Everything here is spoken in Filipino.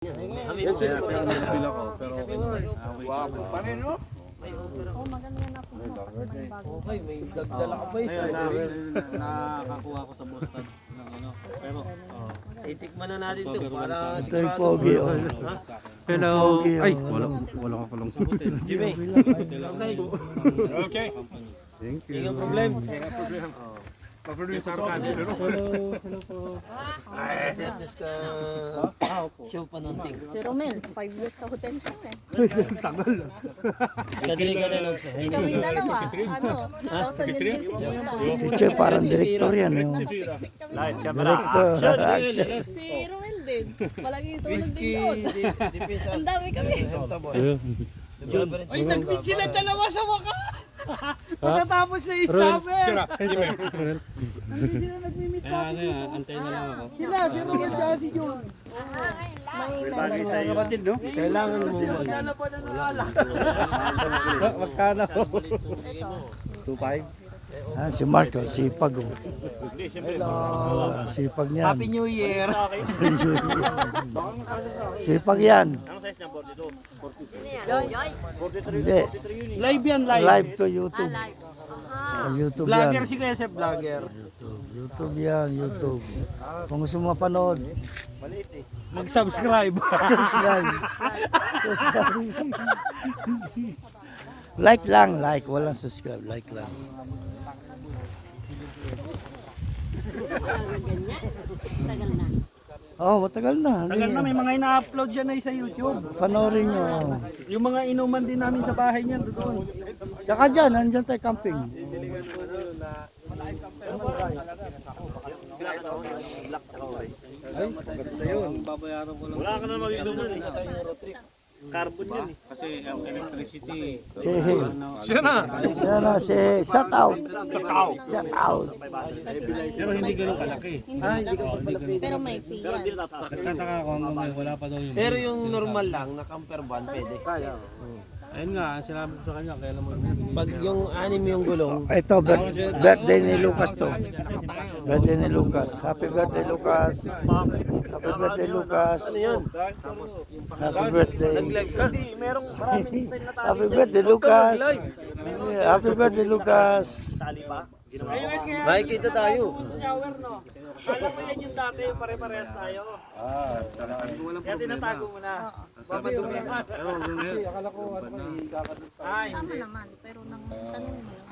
Yan sila pero nabil ako. Pero wapo pa rin, no? Oh, maganda yan ako mo kasi may bago. Okay, may dagdala ka pa eh. Nakakuha ko sa Boston ng ano. Pero Itikman na natin ito para Ito yung pogi. Hello. Ay, wala ka palang Jimmy. Okay. Thank Hindi ka problem. Pa-produce sa arcade, pero Show pa nun ting. Si Romel, 5 years ka hotel ka eh. Kadiri ka din ako. Kaming dalawa, ano, 2000 din si Nita. Teacher, parang director yan. Yung Siksik kami. director. Si Romel din. Palagi tulog din doon. Ang dami kami. Ay, nag-meet sila dalawa sa waka. Pagkatapos na i-summer. Hindi sila nag-meet tapos. antayin na lang ako. Sila, si Romel at si Jun. May kapatid, no? Kailangan mo Nagkala pa na nakala. Magkano? 2.5? Si Marco, sipag. Sipag niyan. Happy New Year. Sipag yan. Hindi. Live yan, Live to YouTube. YouTube Vlogger yan. si Kuya Sep, vlogger. YouTube yan, YouTube. Kung gusto mo mapanood, Mag-subscribe. subscribe. Like lang, like. Walang subscribe, like lang. tagal na. Oh, matagal na. Tagal na, may mga ina-upload dyan na sa YouTube. Panoorin nyo. Yung mga inuman din namin sa bahay niyan doon. Tsaka dyan, nandyan tayo camping. Ay, maganda yun. Babayaran ko lang. Wala ka na mag-inuman eh. Carbon yan eh. Kasi ang electricity. siya na. Siya na si shout out. Shout out. Pero hindi ganun kalaki. Hindi ka pero may fee yan. Nagtataka ako hanggang ngayon, wala pa daw yung... Pero yung normal lang, na camper van, pwede. Ayun nga, sinabi ko sa kanya, kaya naman Pag yung anim yung gulong, Ito, birthday ni Lucas to. Birthday ni Lucas. Happy birthday, Lucas. Happy birthday, Lucas. ano yun? Happy birthday. Hindi, merong maraming style na Happy birthday, Lucas. Happy birthday, Lucas. Makikita tayo. Shower, no? Kala mo yan yung dati, pare-parehas tayo. Kaya tinatago mo na. Bamadumi ka. Ay, Tama naman, pero nang tanong mo lang.